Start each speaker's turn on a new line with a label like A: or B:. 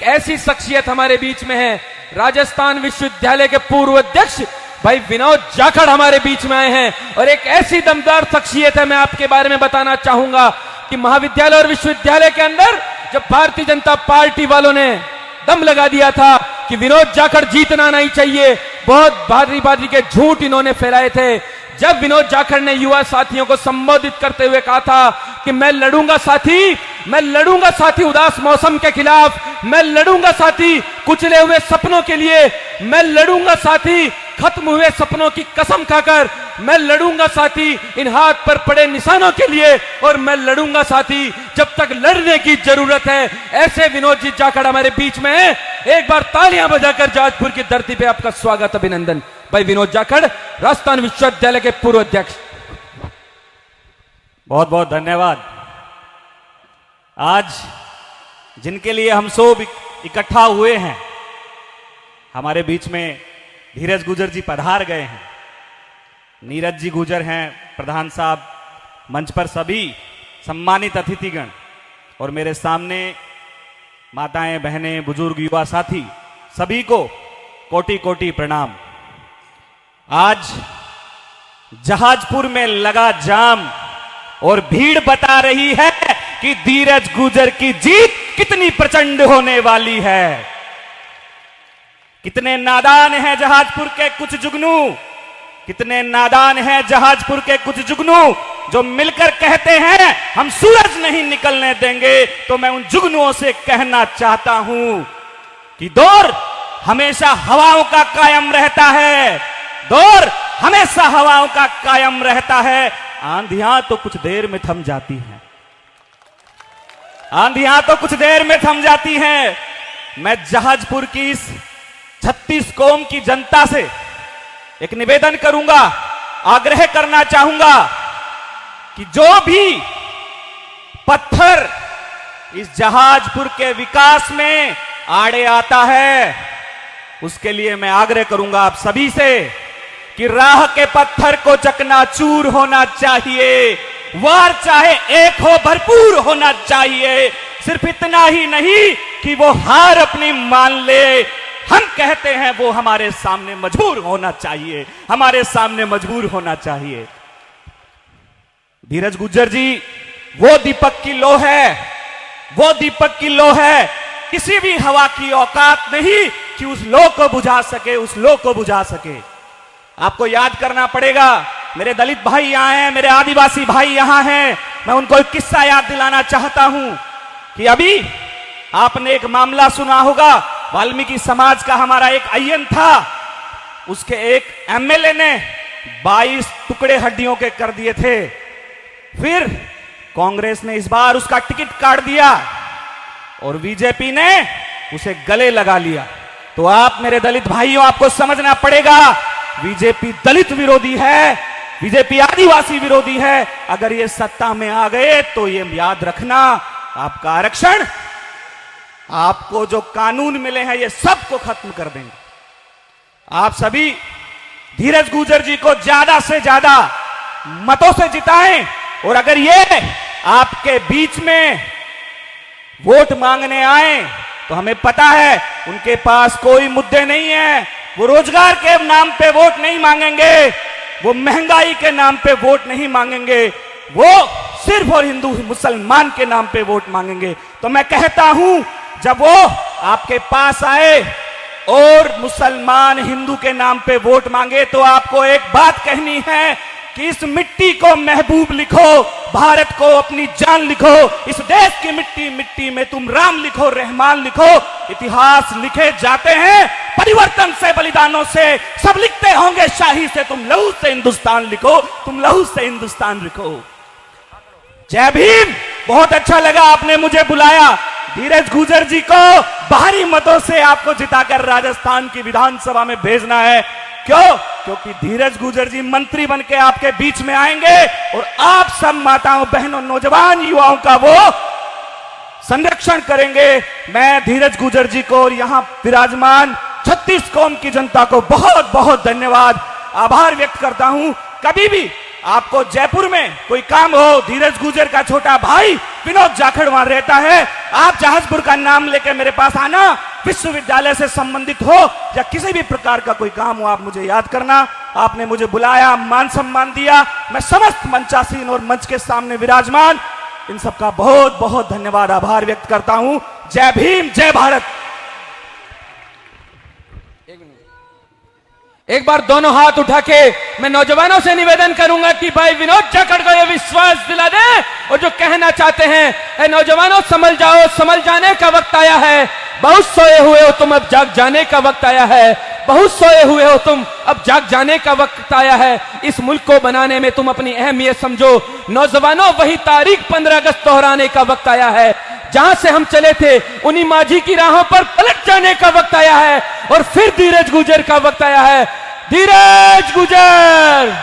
A: ऐसी शख्सियत हमारे बीच में है, राजस्थान विश्वविद्यालय के पूर्व अध्यक्ष भाई विनोद जाखड़ हमारे बीच में आए हैं और एक ऐसी दमदार शख्सियत है। मैं आपके बारे में बताना चाहूंगा कि महाविद्यालय और विश्वविद्यालय के अंदर जब भारतीय जनता पार्टी वालों ने दम लगा दिया था कि विनोद जाखड़ जीतना नहीं चाहिए, बहुत भारी भारी के झूठ इन्होंने फैलाए थे। जब विनोद जाखड़ ने युवा साथियों को संबोधित करते हुए कहा था कि मैं लड़ूंगा साथी उदास मौसम के खिलाफ, मैं लड़ूंगा साथी कुचले हुए सपनों के लिए, मैं लड़ूंगा साथी खत्म हुए सपनों की कसम खाकर, मैं लड़ूंगा साथी इन हाथ पर पड़े निशानों के लिए, और मैं लड़ूंगा साथी जब तक लड़ने की जरूरत है। ऐसे विनोद जी जाखड़ हमारे बीच में है। एक बार तालियां बजाकर जाजपुर की धरती पे आपका स्वागत, अभिनंदन। भाई विनोद जाखड़, राजस्थान विश्वविद्यालय के पूर्व अध्यक्ष।
B: बहुत बहुत धन्यवाद। आज जिनके लिए हम सब इकट्ठा हुए हैं, हमारे बीच में धीरज गुजर जी पधार गए हैं, नीरज जी गुजर हैं, प्रधान साहब, मंच पर सभी सम्मानित अतिथिगण, और मेरे सामने माताएं, बहनें, बुजुर्ग, युवा साथी, सभी को कोटि कोटि प्रणाम। आज जहाजपुर में लगा जाम और भीड़ बता रही है कि धीरज गुजर की जीत कितनी प्रचंड होने वाली है। कितने नादान हैं जहाजपुर के कुछ जुगनू, कितने नादान हैं जहाजपुर के कुछ जुगनू जो मिलकर कहते हैं हम सूरज नहीं निकलने देंगे। तो मैं उन जुगनुओं से कहना चाहता हूं कि दौर हमेशा हवाओं का कायम रहता है, दौर हमेशा हवाओं का कायम रहता है। आंधियां तो कुछ देर में थम जाती हैं, आंधियां तो कुछ देर में थम जाती हैं। मैं जहाजपुर की इस 36 कौम की जनता से एक निवेदन करूंगा, आग्रह करना चाहूंगा कि जो भी पत्थर इस जहाजपुर के विकास में आड़े आता है, उसके लिए मैं आग्रह करूंगा आप सभी से कि राह के पत्थर को चकनाचूर होना चाहिए, वार चाहे एक हो भरपूर होना चाहिए। सिर्फ इतना ही नहीं कि वो हार अपनी मान ले, हम कहते हैं वो हमारे सामने मजबूर होना चाहिए, हमारे सामने मजबूर होना चाहिए। धीरज गुजर जी वो दीपक की लो है, वो दीपक की लो है। किसी भी हवा की औकात नहीं कि उस लो को बुझा सके, उस लो को बुझा सके। आपको याद करना पड़ेगा, मेरे दलित भाई यहां हैं, मेरे आदिवासी भाई यहां हैं, मैं उनको एक किस्सा याद दिलाना चाहता हूं कि अभी आपने एक मामला सुना होगा, वाल्मीकि समाज का हमारा एक अय्यन था, उसके एक एमएलए ने 22 टुकड़े हड्डियों के कर दिए थे। फिर कांग्रेस ने इस बार उसका टिकट काट दिया और बीजेपी ने उसे गले लगा लिया। तो आप मेरे दलित भाइयों, आपको समझना पड़ेगा, बीजेपी दलित विरोधी है, बीजेपी आदिवासी विरोधी है। अगर ये सत्ता में आ गए तो ये याद रखना, आपका आरक्षण, आपको जो कानून मिले हैं, ये सब को खत्म कर देंगे। आप सभी धीरज गुजर जी को ज्यादा से ज्यादा मतों से जिताएं, और अगर ये आपके बीच में वोट मांगने आए तो हमें पता है उनके पास कोई मुद्दे नहीं है, वो रोजगार के नाम पे वोट नहीं मांगेंगे, वो महंगाई के नाम पे वोट नहीं मांगेंगे, वो सिर्फ और हिंदू मुसलमान के नाम पे वोट मांगेंगे। तो मैं कहता हूं, जब वो आपके पास आए और मुसलमान हिंदू के नाम पे वोट मांगे, तो आपको एक बात कहनी है कि इस मिट्टी को महबूब लिखो, भारत को अपनी जान लिखो, इस देश की मिट्टी में तुम राम लिखो, रहमान लिखो। इतिहास लिखे जाते हैं परिवर्तन से, बलिदानों से, सब लिखते होंगे शाही से। तुम लहू से हिंदुस्तान लिखो, तुम लहू से हिंदुस्तान लिखो। जय भीम। बहुत अच्छा लगा आपने मुझे बुलाया। धीरज गुजर जी को भारी मतों से आपको जिताकर राजस्थान की विधानसभा में भेजना है। क्यों? क्योंकि धीरज गुजर जी मंत्री बनके आपके बीच में आएंगे और आप सब माताओं, बहनों, नौजवान, युवाओं का वो संरक्षण करेंगे। मैं धीरज गुजर जी को और यहां विराजमान 36 कौम की जनता को बहुत बहुत धन्यवाद, आभार व्यक्त करता हूं। कभी भी आपको जयपुर में कोई काम हो, धीरज गुजर का छोटा भाई विनोद जाखड़ वहां रहता है। आप जहाजपुर का नाम लेकर मेरे पास आना, विश्वविद्यालय से संबंधित हो या किसी भी प्रकार का कोई काम हो, आप मुझे याद करना। आपने मुझे बुलाया, मान सम्मान दिया, मैं समस्त मंचासीन और मंच के सामने विराजमान इन सबका बहुत बहुत धन्यवाद, आभार व्यक्त करता हूं। जय भीम, जय भारत।
A: एक बार दोनों हाथ उठा के मैं नौजवानों से निवेदन करूंगा कि भाई विनोद जाखड़ को यह विश्वास दिला दें और जो कहना चाहते हैं, नौजवानों समझ जाओ, समझ जाने का वक्त आया है। बहुत सोए हुए हो तुम, अब जाग जाने का वक्त आया है। बहुत सोए हुए हो तुम, अब जाग जाने का वक्त आया है। इस मुल्क को बनाने में तुम अपनी अहमियत समझो। नौजवानों, वही तारीख 15 अगस्त दोहराने का वक्त आया है। जहां से हम चले थे उन्हीं माझी की राहों पर पलट जाने का वक्त आया है और फिर धीरज गुजर का वक्त आया है। धीरज गुजर।